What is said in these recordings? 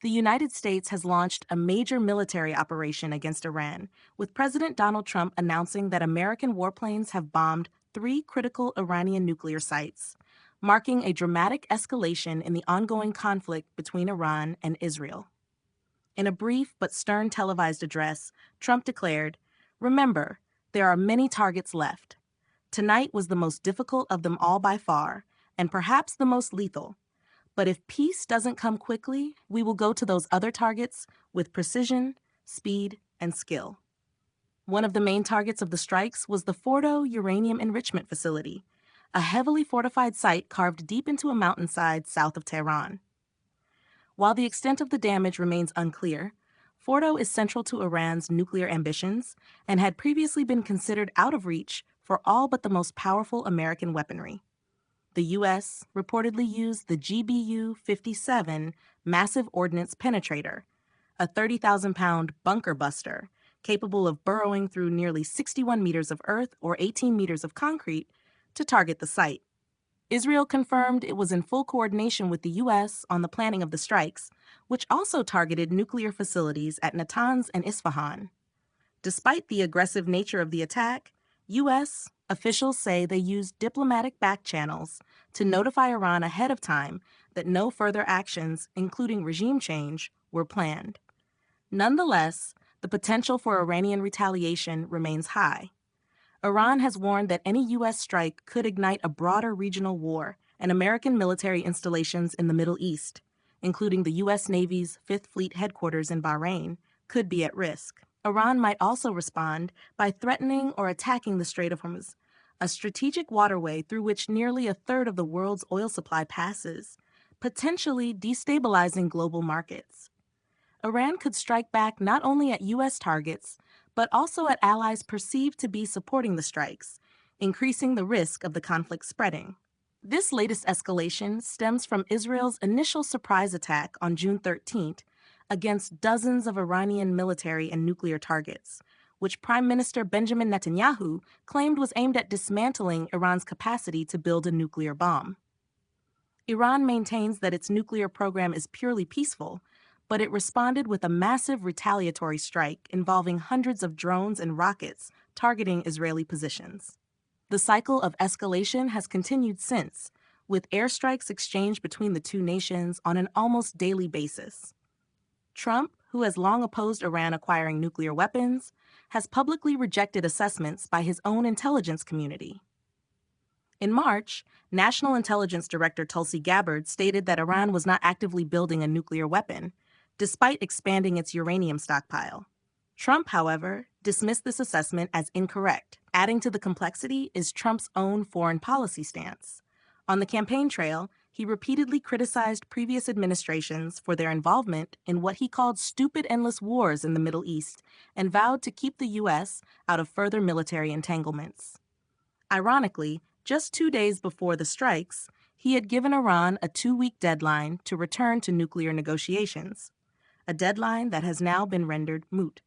The United States has launched a major military operation against Iran, with President Donald Trump announcing that American warplanes have bombed three critical Iranian nuclear sites, marking a dramatic escalation in the ongoing conflict between Iran and Israel. In a brief but stern televised address, Trump declared, "Remember, there are many targets left. Tonight was the most difficult of them all by far, and perhaps the most lethal. But if peace doesn't come quickly, we will go to those other targets with precision, speed, and skill." One of the main targets of the strikes was the Fordo uranium enrichment facility, a heavily fortified site carved deep into a mountainside south of Tehran. While the extent of the damage remains unclear, Fordo is central to Iran's nuclear ambitions and had previously been considered out of reach for all but the most powerful American weaponry. The U.S. reportedly used the GBU-57 massive ordnance penetrator, a 30,000-pound bunker buster capable of burrowing through nearly 61 meters of earth or 18 meters of concrete to target the site. Israel confirmed it was in full coordination with the U.S. on the planning of the strikes, which also targeted nuclear facilities at Natanz and Isfahan. Despite the aggressive nature of the attack, U.S. officials say they used diplomatic back channels to notify Iran ahead of time that no further actions, including regime change, were planned. Nonetheless, the potential for Iranian retaliation remains high. Iran has warned that any U.S. strike could ignite a broader regional war, and American military installations in the Middle East, including the U.S. Navy's Fifth Fleet headquarters in Bahrain, could be at risk. Iran might also respond by threatening or attacking the Strait of Hormuz, a strategic waterway through which nearly a third of the world's oil supply passes, potentially destabilizing global markets. Iran could strike back not only at U.S. targets, but also at allies perceived to be supporting the strikes, increasing the risk of the conflict spreading. This latest escalation stems from Israel's initial surprise attack on June 13th against dozens of Iranian military and nuclear targets, which Prime Minister Benjamin Netanyahu claimed was aimed at dismantling Iran's capacity to build a nuclear bomb. Iran maintains that its nuclear program is purely peaceful, but it responded with a massive retaliatory strike involving hundreds of drones and rockets targeting Israeli positions. The cycle of escalation has continued since, with airstrikes exchanged between the two nations on an almost daily basis. Trump, who has long opposed Iran acquiring nuclear weapons, has publicly rejected assessments by his own intelligence community. In March, National Intelligence Director Tulsi Gabbard stated that Iran was not actively building a nuclear weapon, despite expanding its uranium stockpile. Trump, however, dismissed this assessment as incorrect. Adding to the complexity is Trump's own foreign policy stance. On the campaign trail, he repeatedly criticized previous administrations for their involvement in what he called stupid endless wars in the Middle East and vowed to keep the U.S. out of further military entanglements. Ironically, just 2 days before the strikes, he had given Iran a 2-week deadline to return to nuclear negotiations, a deadline that has now been rendered moot.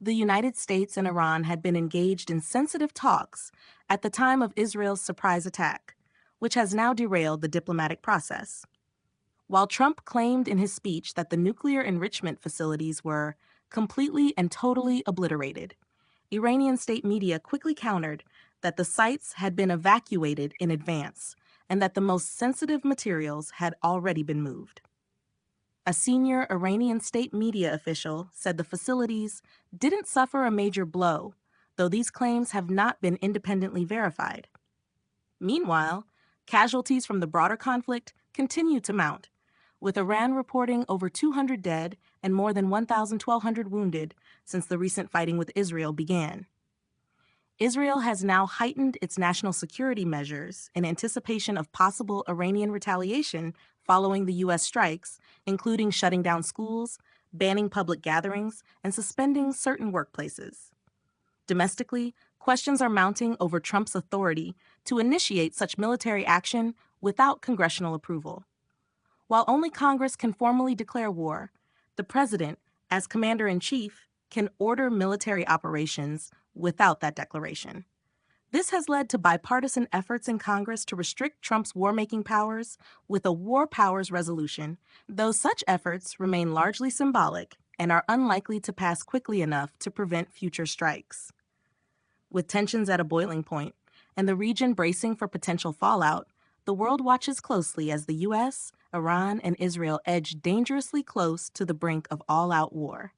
The United States and Iran had been engaged in sensitive talks at the time of Israel's surprise attack, which has now derailed the diplomatic process. While Trump claimed in his speech that the nuclear enrichment facilities were completely and totally obliterated, Iranian state media quickly countered that the sites had been evacuated in advance and that the most sensitive materials had already been moved. A senior Iranian state media official said the facilities didn't suffer a major blow, though these claims have not been independently verified. Meanwhile, casualties from the broader conflict continue to mount, with Iran reporting over 200 dead and more than 1,200 wounded since the recent fighting with Israel began. Israel has now heightened its national security measures in anticipation of possible Iranian retaliation following the U.S. strikes, including shutting down schools, banning public gatherings, and suspending certain workplaces. Domestically, questions are mounting over Trump's authority to initiate such military action without congressional approval. While only Congress can formally declare war, the president, as commander-in-chief, can order military operations without that declaration. This has led to bipartisan efforts in Congress to restrict Trump's war-making powers with a War Powers Resolution, though such efforts remain largely symbolic and are unlikely to pass quickly enough to prevent future strikes. With tensions at a boiling point and the region bracing for potential fallout, the world watches closely as the U.S., Iran, and Israel edge dangerously close to the brink of all-out war.